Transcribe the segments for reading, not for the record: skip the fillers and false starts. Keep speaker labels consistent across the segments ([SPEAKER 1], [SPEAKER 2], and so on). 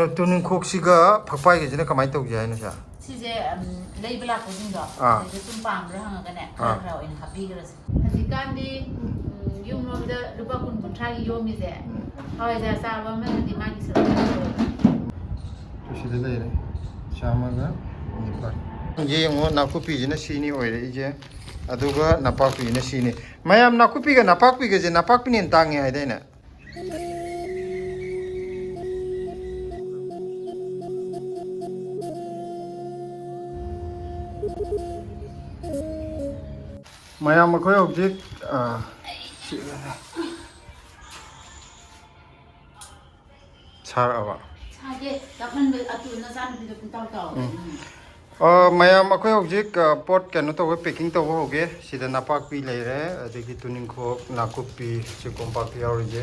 [SPEAKER 1] tuning cook siga papai ke jene kamai tau jai na sha
[SPEAKER 2] si je lei bela ko jing do je tum pam ra hang ka ne ra in happy gra si kan di yum no da lupa kun kun thai yo mi je hoi ja sa ba men di ma ki sa
[SPEAKER 1] to shi de le shama ga ni par ye ngo na ku pi jene sini oi re je aduga napak pi ne sini mayam na ku pi ga napak pi ga je napak pi nin tang ye ai dai na mayam ko object char awa
[SPEAKER 2] chage tapan be atu na san bi kun taw taw
[SPEAKER 1] mayam ko object pot kan to packing to ho ge sida napak pi le re adigi tuning kho nakupi chikompak yaw je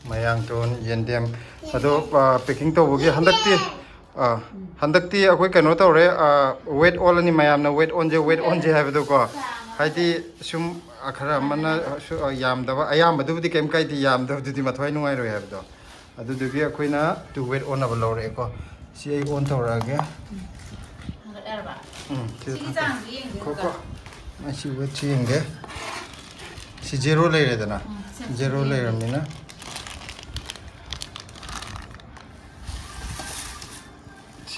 [SPEAKER 1] mayang ton yendem ado packing to ge handakti akoi kano to re weight all ani mayam na weight on je have do ko haidi sum akhara mana yam da ayam badu di kem kai di yam da du di mathwai nungai ro have do adu du gi akoi na to weight on aba lo re ko si ai on to ra ge
[SPEAKER 2] si jang gi yeng
[SPEAKER 1] ko ko ma si weight ching ge si zero le re da na zero le ram ni na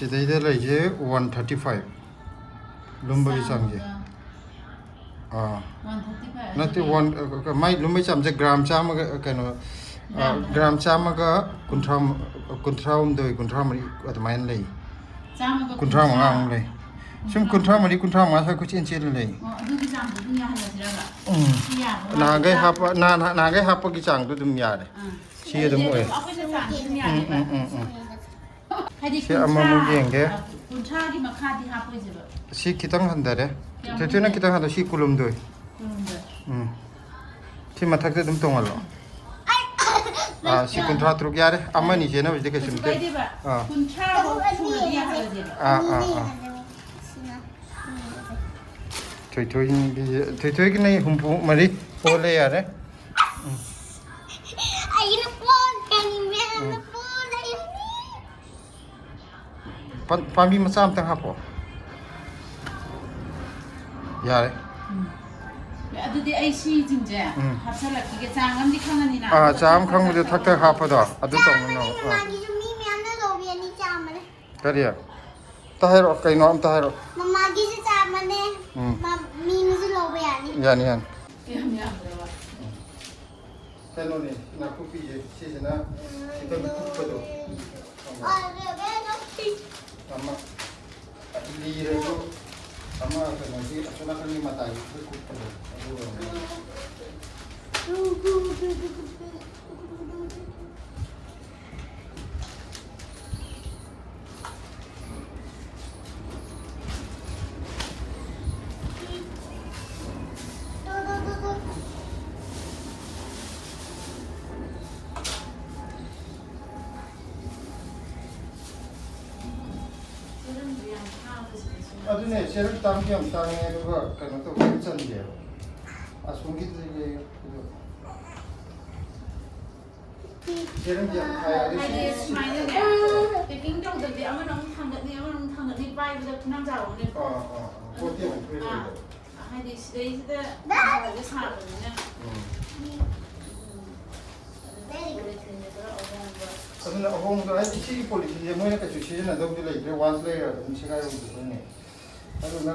[SPEAKER 1] Sidai da lai je 135 lumba gi sam je
[SPEAKER 2] 135
[SPEAKER 1] nati one mai lumba sam je gram cham ga kano gram cham ga kuntram doi kuntramari atmain lai kuntram ngang lai sim kuntramari kuntram ma sa ku chen chen lai
[SPEAKER 2] adu gi jang du nya hala sira ga
[SPEAKER 1] na gai hapa na gai hapa gi chang du dum ya de si dum oi si amma mu yenge
[SPEAKER 2] kun tha di ma kha di ha poi je ba
[SPEAKER 1] si kitang handare tetuna kitang handa si kulum doi si mathak de dum tongal lo si kuntra truk yare amma ni je na wije ke simte
[SPEAKER 2] kun tha bo chu di ha je
[SPEAKER 1] thoi ki nei humpu mari pole yare
[SPEAKER 3] ai na pon kan me na pon ai
[SPEAKER 1] pambi macam tang hapo yare
[SPEAKER 2] adu di ai si jing je ha sa la ki ge chang am di khang ani na
[SPEAKER 1] cham khang mu de thak thak hapo do adu tong no
[SPEAKER 3] ma gi mi me na lo bi ani cham ne
[SPEAKER 1] kariya tahero kai no am tahero
[SPEAKER 3] mama gi se cham ne ma mi mi se lo bi ani
[SPEAKER 1] yani yan
[SPEAKER 2] yam yam ba
[SPEAKER 1] teno ne na ku pi je si na kita ku pa do
[SPEAKER 3] are be no ti
[SPEAKER 1] sama li re ko sama ka na si asuna kan ni mata ku pa do adune serum tam ki am tang ne ro ka no to kan chan je asung ki je serum je khai ade
[SPEAKER 2] si mai ne picking trong de am nong thang de am thang de bai de nam ja ong ne
[SPEAKER 1] ko ti am pre
[SPEAKER 2] hai de si de de sa ne
[SPEAKER 1] aduna hong do ai si policy je moi na ka chu chi na do de le re once layer dum si ga ro du ne aduna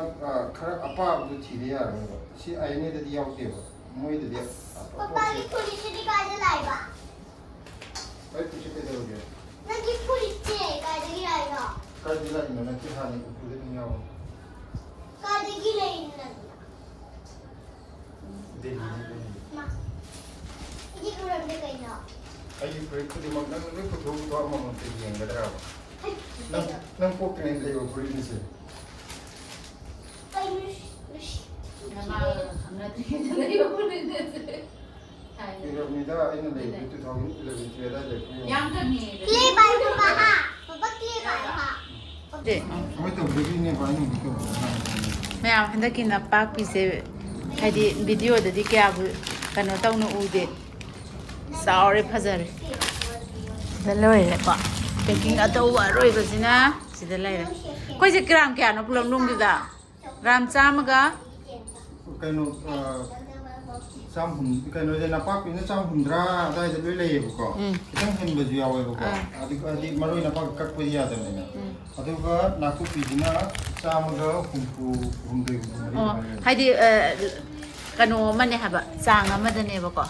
[SPEAKER 1] khara apa du thi de ya ro si ai ne de yaw de ba moi de de
[SPEAKER 3] papa ni puri chi ka je lai ba
[SPEAKER 1] ai pu chi de do ge
[SPEAKER 3] na gi puri che ka je gi lai ga
[SPEAKER 1] ka de la ina na ki ha ni ku de yaw
[SPEAKER 3] ka je gi lai na
[SPEAKER 1] de
[SPEAKER 3] ma gi ku ram de kai na
[SPEAKER 1] ai pre ku de mak na ne ku to ma ma te yeng ga da ba nang ko ke ne le yo pre ni se
[SPEAKER 3] ai mish
[SPEAKER 2] ma na ti de yo ne
[SPEAKER 1] ki ro ni da ina le 2011 che da le ku
[SPEAKER 2] yang ka ni
[SPEAKER 3] kli bai ba ha papa kli bai ha
[SPEAKER 2] de
[SPEAKER 1] moi to de ni ba ni ko
[SPEAKER 2] mayam handak na pak pi se hadi video da di kya bu kano taw no u de sorry phazar da loi le pa Packing atau aroi bazina sida laira. Koi se gram kya no pulam lung dida. Gram chamaga
[SPEAKER 1] Kano samhum kano je napak ini samhumdra ada je lele ye buko. Kita hen baju yawe buko. Adik maroi napak kak pun ya ada ni. Adik ka naku pijina samaga humdui.
[SPEAKER 2] oh haidi kano mane haba sang amadane bako.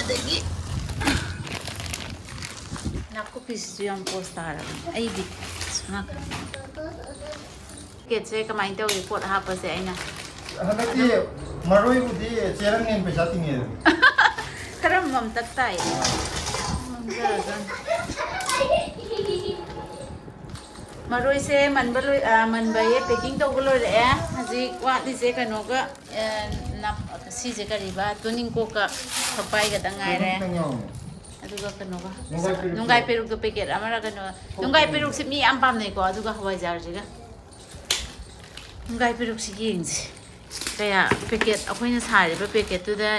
[SPEAKER 2] Adagi naku pisu yang postar ai bi sana kan kece kamain tahu report apa sih aina
[SPEAKER 1] Hadaki maroi budi cerang yang pesa tinggi.
[SPEAKER 2] karam mam tatai mamjagan maroi se manbaye packing to gulo le haji wa di se kano ga nap si je kariba tuning ko ka papai ga dangai re aduga kano ga nungai peruk to packet amara kano nungai peruk se mi am pam nei ko aduga hawai jar je ga nungai peruk si yengji kaya packet akoina sari ba packet tu da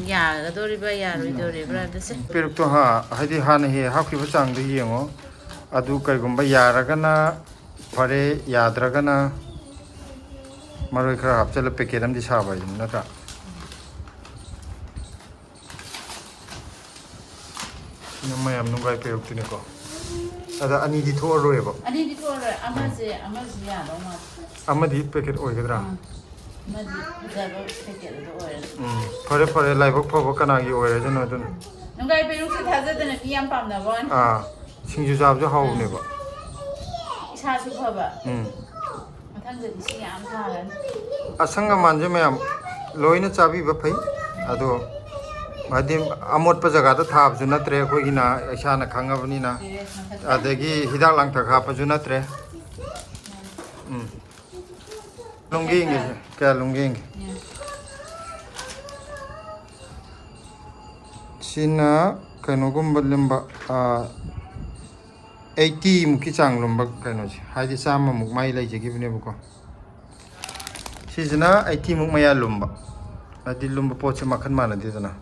[SPEAKER 2] ya ga dori ba ya roi dori bra da se
[SPEAKER 1] Peruk to ha haidi han he hakki bachang de yengo adu kai gumba yaragana pare yadragana maroi khara hapchal packet am di saba yin nata namayam nungai peruk tine ko ada ani di tho roi ba
[SPEAKER 2] ani di ko amaje ya ba ma
[SPEAKER 1] amadi packet oi gadra
[SPEAKER 2] madi zaba packet do oi
[SPEAKER 1] pare pare laibok phobo kana gi oi jano dun
[SPEAKER 2] nungai peruk se thaja dana pi am pam na bon
[SPEAKER 1] singju jab jo haw ne ba
[SPEAKER 2] isa su phaba mathang de si am tharan
[SPEAKER 1] asanga manje mayam loina chabi ba phai ado madim amot pa jaga ta thab ju natre khoi gina aisa na khangabani na adagi hidak lang ta kha pa ju natre lungi nge ka lungi nge sina kaino gumba limba 80 muki chang lumba kaino ji haidi sama muk mai lai jegi bune buko sijina 80 muk maya lumba adi lumba poche makhan mana di dana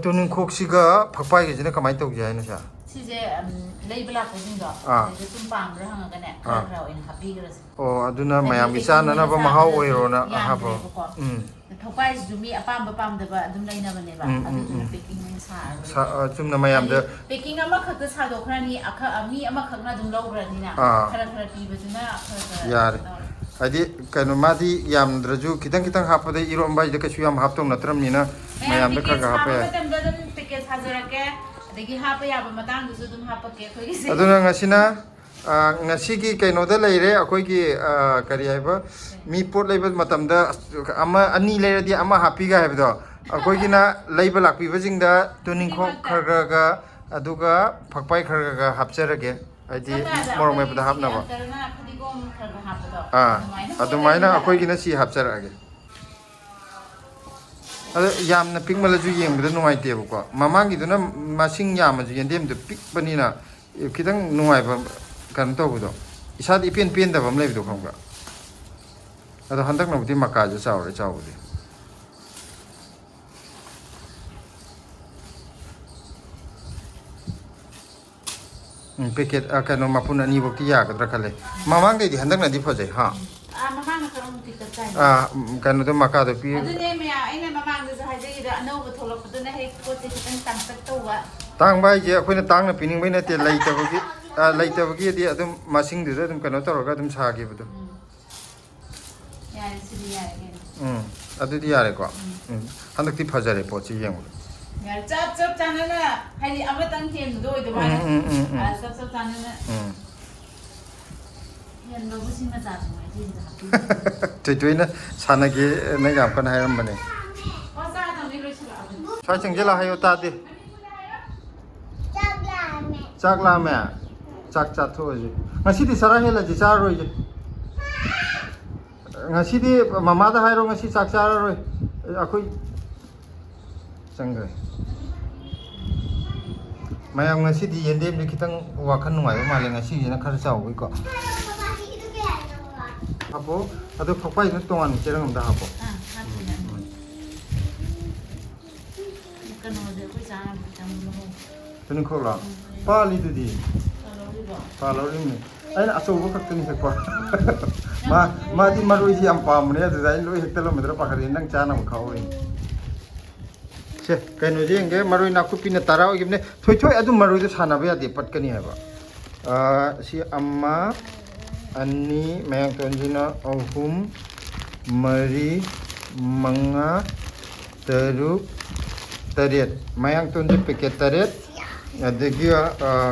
[SPEAKER 1] tuning khoksiga phakpai ge jina kamai tog jai na sa
[SPEAKER 2] sije leibla ko jinga de tum pam ra hanga gane ra in happy gras
[SPEAKER 1] oh aduna mayam gi chana na ba mahau oiro na ha bo
[SPEAKER 2] thokai jumi apam ba pam da ba adum laina bane ba adu packing sa
[SPEAKER 1] chumna mayam da
[SPEAKER 2] packing ama khak sa do khrani akha ami ama khak na dum law rani na khara khara pi bajuna khara
[SPEAKER 1] yar adi kaino madi yam draju kitang kitang hapa de iro ambai de kachu yam haptong natram ni na mayam da khaga hapa ya
[SPEAKER 2] packet hazara ke adagi hapa ya ba matang du dum hapa ke khoi se
[SPEAKER 1] aduna ngasina ngasigi kaino da leire akoi gi kari haiba mi pot leiba matamda ama ani leire di ama happy ga haibdo akoi gi na leiba lakpi bajing da tuning kho khaga ga aduga phakpai khaga ga hapcharage aidi morong mai pada hapna ba adumaina akoi gi na si hapcharage ada yamna pingmalaju yengbda nuai te ko mamangi duna masing yam ju yendem de pik banina kitang nuai ba kan to budo isad ipin pin da bam lei do khongga ada handak na budi maka ju chaure chaudi packet akano mapun ani bokti ya kadra khale mamang de handak na di phojai ha
[SPEAKER 2] mamang na karon ti kai
[SPEAKER 1] kanu to maka do pi
[SPEAKER 2] adune me aina mamang de hajai da no bu tholok puduna he ko te kitang tang tak to wa
[SPEAKER 1] tang bai je akoina tang na pining bai na te lai ta bagi laitavagi di adum masing du adum kano toroga adum saagi budu
[SPEAKER 2] yare sidi yare
[SPEAKER 1] adu di yare ko handak ti phajare pochi yeng
[SPEAKER 2] yare chap chap chanana haidi amatang hen do idu ba chap chap chanana yan lo bu sin ma cha chu mai ji da
[SPEAKER 1] tui tui na sanagi na gam kan hayam bane
[SPEAKER 2] ko sa ta ni lo chila
[SPEAKER 1] sai changela hayo ta di chak la me chak cha tho ji ngasi di sara hela ji cha roi ji ngasi di mama da hairo ngasi chak cha roi akoi changai mayam ngasi di yendem ni kitang wakhan nungai ba male ngasi ji na khar chau wi ko hapo adu phokpai nu tongan cherang am da hapo
[SPEAKER 2] kano de ko
[SPEAKER 1] Tuning kok lah. Pali tu di. Pala ini. Aina aso buka tuning sekor. Ma di marui si ampam ni tu zain lu hektar meter pakarin nang cana mukau ini. Se kainu je enggak marui nak kupin tarau gimana. Thoi adu marui tu sana biar dapat kani apa. Si amma ani mayang tonjina ahum mari manga teruk taret mayang tonji paket taret adagi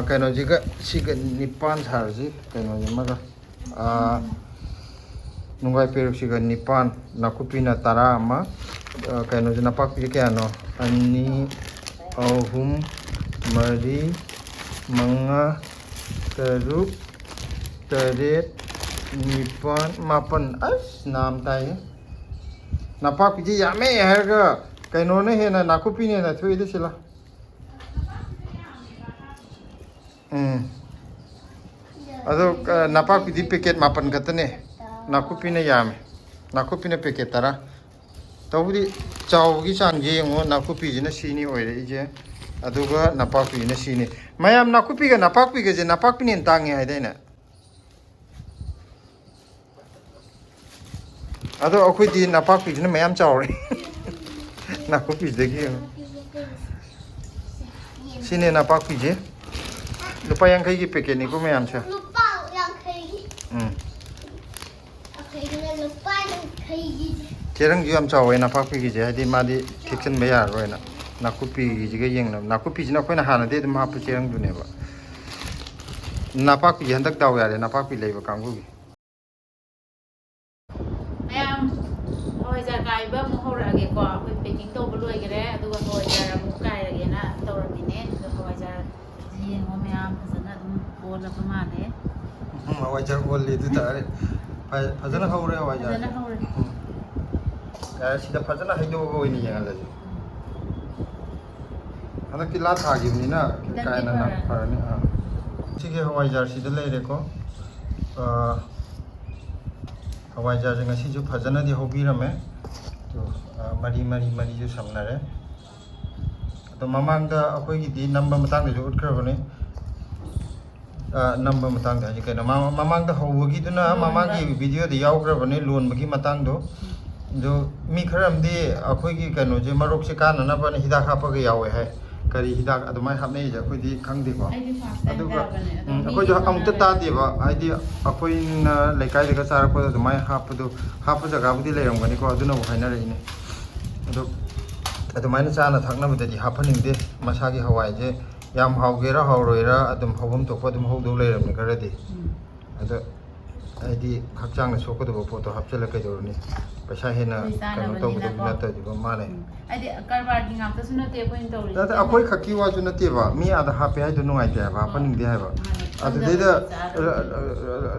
[SPEAKER 1] kaino juga siga nipan sarji kaino maga nunggai peruk siga nipan nakupina tara ama kaino jina pak pike ano ani ahum mari manga teruk taret nipan mapan nam tai napak piji yame harga kaino ne hena nakupi ne na thui de sila ado napak piji paket mapan katane nakupi ne yame nakupi ne paket tara tawdi chawgi changje ngo nakupi jina sini oire ije aduga napak piji ne sini mayam nakupi ga napak piji je napak pini tangi haidena ado akhoi di napak piji ne mayam chawre nakupi degi sini napak piji lupa yang kai gi paket ni ko mayam cha
[SPEAKER 3] lupa yang kai lupa yang kai
[SPEAKER 1] cherang ju am chawai napak piji je hadi madi kitchen me yar roina nakupi ji ga yeng nakupi ji na khoi na hana de dum hap cherang du ne ba napak piji handak daw yare napak piji leiba kanggu gi
[SPEAKER 2] Kaiba mu horage ko akhoi packing to bu loi gere aduga hawaijar mu kai rage na tawramine aduga hawaijar ji ngo myam phajana dum bola pamane
[SPEAKER 1] hawaijar olli du tare phajana hawre hawaijar
[SPEAKER 2] phajana hawre
[SPEAKER 1] ka sida phajana haido go ni yang la ana ki la tha gi ni na kai na na parani sige hawaijar sida leire ko hawaijar jeng asi ju phajana di hobi rame mari ju samnare to mamang da akoi gi di number matang de utkrabane number matang da ji kai mamang da howgi duna mamang gi video de yaukrabane loan bagi matang do jo mi kharam di akoi gi kano je marok se kana na ba hidak hapa ga yawe hai kari hidak adumai hapne ja akoi di khangde ko aduga akoi jo amta ta de ba aidi akoi na lekai de ga sar ko adumai hapa jaga budi leram gani ko aduna haina re ne adumai na chana thakna budi hapaning de masagi hawai je yam haugera hauroira adum hobum to ko adum haudo leram ne garadi ado aidi hakchang na sokko do photo hapchala kai dorni paisa hena kanu to bu na ta ji ba mane
[SPEAKER 2] aidi karbar gi ngam ta suna te ko in tori
[SPEAKER 1] da akoi khaki wa ju na te ba mi ada hape hai do nungai te ba hapaning de hai ba adu de da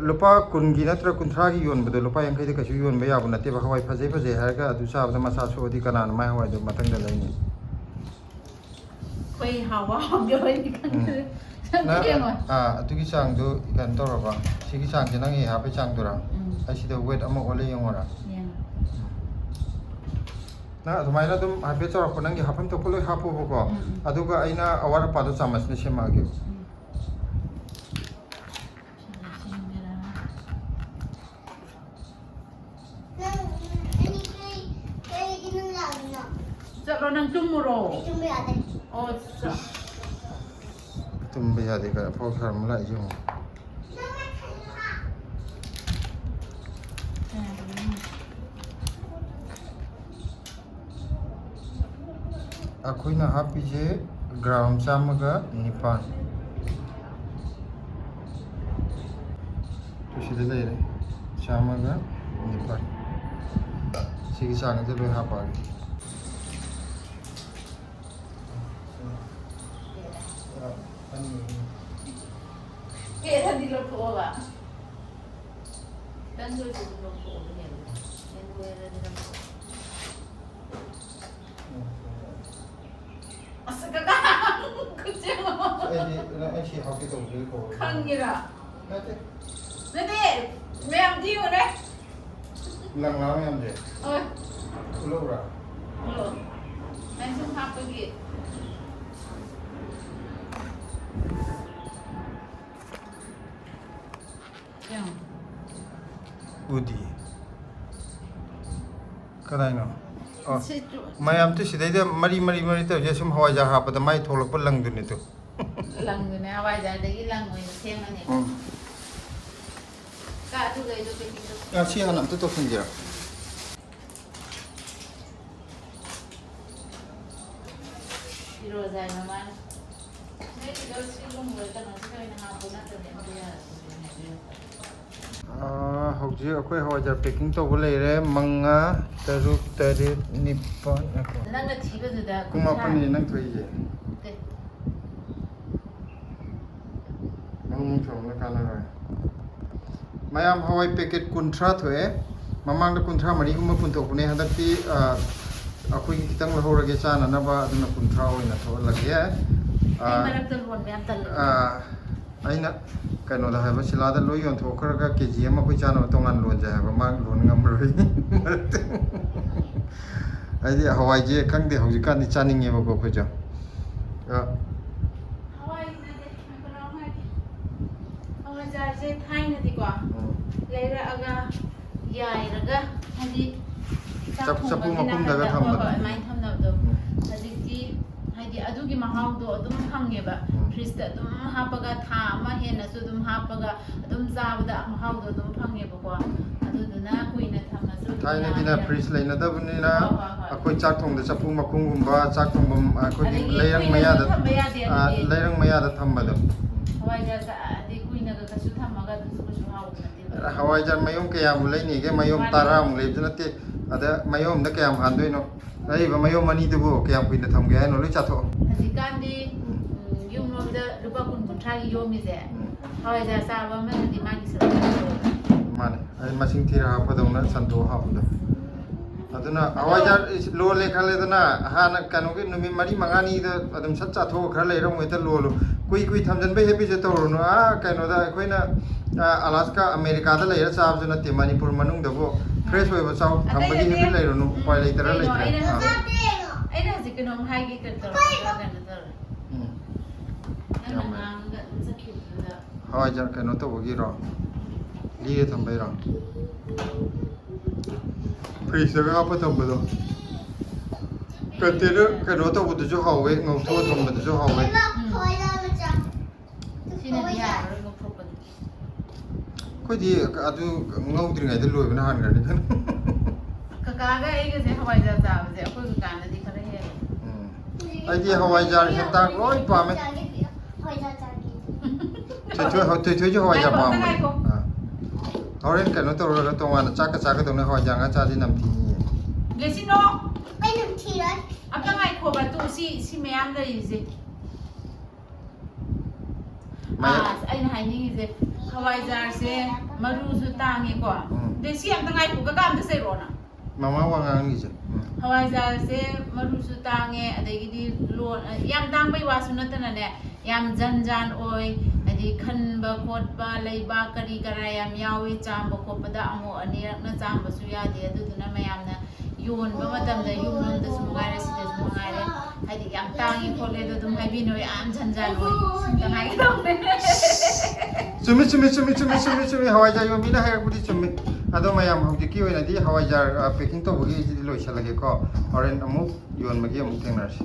[SPEAKER 1] lupa kun gi natra kun thra gi yon bu lupa yang kai de ka ju yon ba ya bu na te ba hawai phajai har ga adu sa ba masa so di kana mai hawai do matang da lai ni
[SPEAKER 2] koi hawa hobyo ni kan
[SPEAKER 1] na atu gi chang do kan to ra ba si gi chang je nang e hape chang do ra ai si da weight ama ole yong ora na adumai na dum hape chara ko nang gi hapam to ko loi hapu bo ko aduga aina awara pa do chamas ne sema ge
[SPEAKER 2] Chalo nang tumuro. Oh,
[SPEAKER 1] tumbe ya de ka pho khar mala ju akhoi na hapi je gram chamaga nipan to sida leire chamaga nipan sigi sang je loi hapa
[SPEAKER 2] kira di lo ba? Dan lo di lo ko ne. En ko era di lo. Asa ka ka. Kuche mo.
[SPEAKER 1] ai si hapi to le ko
[SPEAKER 2] Kangira.
[SPEAKER 1] nate
[SPEAKER 2] Nade, me am di mo ne.
[SPEAKER 1] lang la me am je
[SPEAKER 2] Oh,
[SPEAKER 1] ulo ra
[SPEAKER 2] lo. Nang sum hap gi.
[SPEAKER 1] ꯎꯗꯤ ꯀꯗꯥꯏꯅꯣ ꯃꯌꯥꯝ two ꯁꯤꯗꯩꯗ ꯃꯔꯤ ꯇꯧꯁꯦ ꯁꯨꯝ ꯍꯋꯥꯏꯖꯥꯔ ꯍꯥꯞꯄꯗ ꯃꯥꯏ ꯊꯣꯛꯂꯛꯄ ꯂꯪꯗꯨꯅꯤ two
[SPEAKER 2] ꯂꯪꯗꯨꯅꯦ ꯍꯋꯥꯏꯖꯥꯔꯗꯒꯤ ꯂꯪ ꯑꯣꯏꯅ ꯁꯦꯝꯃꯅꯤ ꯀꯥ ꯑꯗꯨꯒꯩꯗꯣ ꯄꯦꯛꯀꯤꯡ
[SPEAKER 1] ꯁꯤ ꯍꯥꯟꯅ ꯑꯝꯇ ꯇꯧꯁꯤꯟꯖꯤꯔꯥ
[SPEAKER 2] ꯐꯤꯔꯣꯖꯥꯏ ꯃꯃꯥꯅ ꯅꯣꯏꯒꯤꯗꯣ ꯁꯤꯒꯨꯝꯕ ꯀꯩꯅꯣꯁꯤꯗ ꯑꯣꯏꯅ ꯍꯥꯞꯄꯨ ꯅꯠꯇ꯭ꯔꯗꯤ ꯑꯝꯇ ꯌꯥꯔꯛꯇ꯭ꯔꯦ
[SPEAKER 1] ꯍꯧꯖꯤꯛ ꯑꯩꯈꯣꯏ ꯍꯋꯥꯏꯖꯥꯔ ꯄꯦꯛꯀꯤꯡ ꯇꯧꯕ ꯂꯩꯔꯦ 5 6 7 9
[SPEAKER 2] ꯅꯪꯅ ꯊꯤꯕꯗꯨꯗ
[SPEAKER 1] 18ꯅꯤ ꯅꯪ ꯊꯣꯛꯏꯁꯦ ꯃꯅꯨꯡ ꯆꯣꯡꯅ ꯀꯥꯟꯅꯔꯣꯏ ꯃꯌꯥꯝ ꯍꯋꯥꯏ ꯄꯦꯀꯦꯠ 30 ꯊꯣꯛꯑꯦ ꯃꯃꯥꯡꯗ 34ꯒꯨꯝꯕ ꯄꯨꯟꯊꯣꯛꯄꯅꯦ ꯍꯟꯗꯛꯇꯤ ꯑꯩꯈꯣꯏꯒꯤ ꯈꯤꯇꯪ ꯂꯧꯍꯧꯔꯒꯦ ꯆꯥꯅꯅꯕ ꯑꯗꯨꯅ 30 ꯑꯣꯏꯅ ꯊꯣꯛꯍꯜꯂꯒꯦ
[SPEAKER 2] ꯃꯔꯛꯇ ꯂꯣꯟꯕ ꯌꯥꯝ ꯇꯜꯂꯦ
[SPEAKER 1] ꯑꯩꯅ ꯀꯩꯅꯣꯗ ꯍꯥꯏꯕ ꯁꯤꯂꯥꯗ ꯂꯣꯏ ꯌꯣꯟꯊꯣꯛꯈ꯭ꯔꯒ KG ꯑꯃ ꯑꯩꯈꯣꯏ ꯆꯥꯅꯕ ꯇꯣꯉꯥꯟ ꯂꯣꯟꯖꯩ ꯍꯥꯏꯕ ꯃꯥ ꯂꯣꯟ ꯉꯝꯃꯔꯣꯏ ꯑꯩꯗꯤ ꯍꯋꯥꯏꯁꯦ ꯈꯪꯗꯦ ꯍꯧꯖꯤꯛꯀꯥꯟꯗꯤ ꯆꯥꯅꯤꯡꯉꯦꯕꯀꯣ ꯑꯩꯈꯣꯏꯁꯨ
[SPEAKER 2] ꯍꯋꯥꯏꯖꯥꯔꯁꯦ ꯊꯥꯏꯅꯗꯤꯀꯣ ꯂꯩꯔꯛꯑꯒ ꯌꯥꯏꯔꯒ ꯍꯥꯏꯗꯤ
[SPEAKER 1] ꯆꯐꯨ ꯃꯈꯨꯝꯗꯒ ꯊꯝꯕꯗꯣ
[SPEAKER 2] ꯑꯗꯨꯃꯥꯏꯅ ꯊꯝꯅꯕꯗꯣ ꯍꯧꯖꯤꯛꯇꯤ ꯍꯥꯏꯗꯤ ꯑꯗꯨꯒꯤ ꯃꯍꯥꯎꯗꯣ ꯑꯗꯨꯝ ꯐꯪꯉꯦꯕ ꯐ꯭ꯔꯤꯖꯇ ꯑꯗꯨꯝ ꯍꯥꯞꯄꯒ ಥꯥ ꯑꯃ ꯍꯦꯟꯅꯁꯨ ꯑꯗꯨꯝ ꯍꯥꯞꯄꯒ ꯑꯗꯨꯝ ꯆꯥꯕꯗꯃꯍꯥꯎꯗꯣ ꯑꯗꯨꯝ ꯐꯪꯉꯦꯕꯀꯣ ꯑꯗꯨꯗꯨꯅ ꯀꯨꯏꯅ ꯊꯝꯃꯁꯨ
[SPEAKER 1] ꯊꯥꯏꯅꯒꯤꯅ ꯐ꯭ꯔꯤꯖ ꯂꯩꯅꯗꯕꯅꯤꯅ ꯑꯩꯈꯣꯏ ꯆꯥꯛ ꯊꯣꯡꯕꯗ ꯆꯐꯨ ꯃꯈꯨꯝꯒꯨꯝꯕ ꯆꯥꯛ ꯊꯣꯡꯐꯝ ꯑꯩꯈꯣꯏꯒꯤ ꯂꯩꯔꯪ ꯃꯌꯥꯗ ꯊꯝꯕꯗꯣ
[SPEAKER 2] ꯍꯋꯥꯏꯖꯥꯔ ꯆꯥꯗꯤ ꯀꯨꯏꯅꯒ ꯀꯩꯁꯨ ꯊꯝꯃꯒ ꯑꯗꯨꯁꯨ ꯀꯩꯁꯨ ꯍꯥꯎꯕ ꯅꯠꯇꯦꯕ
[SPEAKER 1] ꯍꯋꯥꯏꯖꯥꯔ ꯃꯌꯨꯝ ꯀꯌꯥꯃꯨꯛ ꯂꯩꯅꯤꯒꯦ ꯃꯌꯨꯝ 10ꯃꯨꯛ ꯂꯩꯕꯁꯨ ꯅꯠꯇꯦ ꯑꯗ ꯃꯌꯨꯝꯗ ꯀꯌꯥꯝ ꯍꯥꯟꯗꯣꯏꯅꯣ ꯂꯩꯔꯤꯕ ꯃꯌꯨꯝ 2ꯗꯨꯕꯨ ꯀꯌꯥꯝ ꯀꯨꯏꯅ ꯊꯝꯒꯦ ꯍꯥꯏꯅꯣ ꯂꯣꯏ ꯆꯥꯊꯣꯛꯑꯣ
[SPEAKER 2] ꯍꯧꯖꯤꯛꯀꯥꯟꯗꯤ ꯌꯨꯝꯂꯣꯝꯗ ꯂꯨꯄꯥ 20-30ꯒꯤ ꯌꯣꯝꯃꯤꯁꯦ ꯍꯋꯥꯏꯖꯥꯔ ꯆꯥꯕ ꯑꯃꯗꯗꯤ ꯃꯥꯒꯤ
[SPEAKER 1] ꯃꯥꯅꯦ ꯑꯩ ꯃꯁꯤꯡ ꯊꯤꯔ ꯍꯥꯞꯄꯗꯧꯅ ꯁꯟꯇꯣꯛ ꯍꯥꯞꯄꯗꯣ ꯑꯗꯨꯅ ꯍꯋꯥꯏꯖꯥꯔ ꯂꯣꯜꯂꯦ ꯈꯜꯂꯦꯗꯅ ꯍꯥꯟꯅ ꯀꯩꯅꯣꯒꯤ ꯅꯨꯃꯤꯠ 4-5ꯅꯤꯗ ꯑꯗꯨꯝ ꯁꯠ ꯆꯥꯊꯣꯛꯑ ꯈꯔ ꯂꯩꯔ ꯍꯦꯛꯇ ꯂꯣꯜꯂꯨ ꯀꯨꯏ ꯊꯝꯖꯤꯟꯕꯩ ꯍꯦꯕꯤꯠꯁꯦ ꯇꯧꯔꯨꯅꯨ ꯀꯩꯅꯣꯗ ꯑꯩꯈꯣꯏꯅ ꯑꯂꯥꯁꯀꯥ ꯑꯃꯦꯔꯤꯀꯥꯗ ꯂꯩꯔ ꯆꯥꯕꯁꯨ ꯅꯠꯇꯦ ꯃꯅꯤꯄꯨꯔ ꯃꯅꯨꯡꯗꯕꯨ ꯐ꯭ꯔꯦꯁ ꯑꯣꯏꯕ ꯆꯥꯎ ꯊꯝꯕꯒꯤ ꯍꯦꯕꯤꯠ ꯂꯩꯔꯨꯅꯨ ꯎꯄꯥꯏ ꯂꯩꯇ꯭ꯔ ꯂꯩꯇ꯭ꯔꯦ
[SPEAKER 2] ꯑꯩꯅ ꯍꯧꯖꯤꯛ ꯀꯩꯅꯣꯝ ꯍꯥꯏꯒꯦ
[SPEAKER 1] ꯍꯋꯥꯏꯖꯥꯔ ꯀꯩꯅꯣ ꯇꯧꯕꯒꯤꯔꯣ ꯂꯤꯔ ꯊꯝꯕꯩꯔꯣ ꯐ꯭ꯔꯤꯖꯇꯒ ꯍꯥꯞꯄ ꯊꯝꯕꯗꯣ ꯀꯟꯇꯦꯅꯔ ꯀꯩꯅꯣ ꯇꯧꯕꯗꯨꯁꯨ ꯍꯥꯎꯋꯦ ꯉꯧꯊꯣꯛꯑ ꯊꯝꯕꯗꯨꯁꯨ ꯍꯥꯎꯋꯦ ꯑꯩꯈꯣꯏꯗꯤ ꯑꯗꯨ ꯉꯧꯗ꯭ꯔꯤꯉꯩꯗ ꯂꯣꯏꯕꯅ ꯍꯥꯟꯈ꯭ꯔꯅꯤ ꯀꯩꯅꯣ
[SPEAKER 2] ꯀꯀꯥꯒ ꯑꯩꯒꯁꯦ ꯍꯋꯥꯏꯖꯥꯔ ꯆꯥꯕꯁꯦ ꯑꯩꯈꯣꯏ ꯀꯀꯥꯅꯗꯤ ꯈꯔ ꯍꯦꯜꯂꯦ
[SPEAKER 1] ꯑꯩꯗꯤ ꯍꯋꯥꯏꯖꯥꯔ ꯍꯦꯟꯇꯥꯛ ꯂꯣꯏ ꯄꯥꯝꯃꯦ ꯊꯣꯏꯊꯣꯏꯁꯨ ꯍꯋꯥꯏꯖꯥꯔ ꯄꯥꯝꯕꯅꯦ ꯍꯣꯔꯦꯟ ꯀꯩꯅꯣ ꯇꯧꯔꯒ ꯇꯣꯉꯥꯟꯅ ꯆꯥꯛꯀ ꯆꯥꯒꯗꯧꯅꯦ ꯍꯋꯥꯏꯖꯥꯔ ꯉꯥ ꯆꯥꯗꯤ ꯅꯝꯊꯤꯅꯤꯌꯦ
[SPEAKER 2] ꯂꯦꯁꯤꯅꯣ ꯑꯩ ꯅꯝꯊꯤꯔꯣꯏ ꯑꯝꯇ ꯉꯥꯏꯈꯣꯕ ꯇꯨ ꯁꯤ ꯃꯌꯥꯝ ꯂꯩꯔꯤꯁꯦ ꯑꯩꯅ ꯍꯥꯏꯅꯤꯡꯉꯤꯁꯦ ꯍꯋꯥꯏꯖꯥꯔꯁꯦ ꯃꯔꯨꯁꯨ ꯇꯥꯡꯉꯦꯀꯣ ꯗꯦꯁꯤ ꯑꯝꯇ ꯉꯥꯏꯈꯣ ꯀꯀꯥ ꯑꯝꯇ ꯆꯩꯔꯛꯑꯣꯅ
[SPEAKER 1] ꯃꯃꯥ ꯋꯥ ꯉꯥꯡꯉꯤꯁꯦ
[SPEAKER 2] ꯍꯋꯥꯏꯖꯥꯔꯁꯦ ꯃꯔꯨꯁꯨ ꯇꯥꯡꯉꯦ ꯑꯗꯒꯤꯗꯤ ꯌꯥꯝ ꯇꯥꯡꯕꯩ ꯋꯥꯁꯨ ꯅꯠꯇꯅꯅꯦ ꯌꯥꯝ ꯖꯟꯖꯥꯟ ꯑꯣꯏ ꯍꯥꯏꯗꯤ ꯈꯟꯕ ꯈꯣꯠꯄ ꯂꯩꯕꯥꯛ ꯀꯔꯤ ꯀꯔꯥ ꯌꯥꯝ ꯌꯥꯎꯏ ꯆꯥꯝꯕ ꯈꯣꯠꯄꯗ ꯑꯃꯨꯛ ꯑꯅꯤꯔꯛꯅ ꯆꯥꯝꯕꯁꯨ ꯌꯥꯗꯦ ꯑꯗꯨꯗꯨꯅ ꯃꯌꯥꯝꯅ ꯌꯣꯟꯕ ꯃꯇꯝꯗ ꯌꯨꯝꯂꯣꯝꯗꯁꯨ ꯃꯉꯥꯏꯔꯦ ꯁꯤꯗꯁꯨ मगाइरे हाइदि याम तांगी खोले दो तुम हाइ बिनो याम झंझान होई तंगाइ दो
[SPEAKER 1] चुमी चुमी चुमी चुमी चुमी चुमी हवाई जार यो बिना हाइ बुदि चुमी अदो मयाम हौजिकी ओइनादि हवाई जार पेकिंग तौबगी लोइसलगे को हरेन अमुक योन मगी अमुक थेंनारसि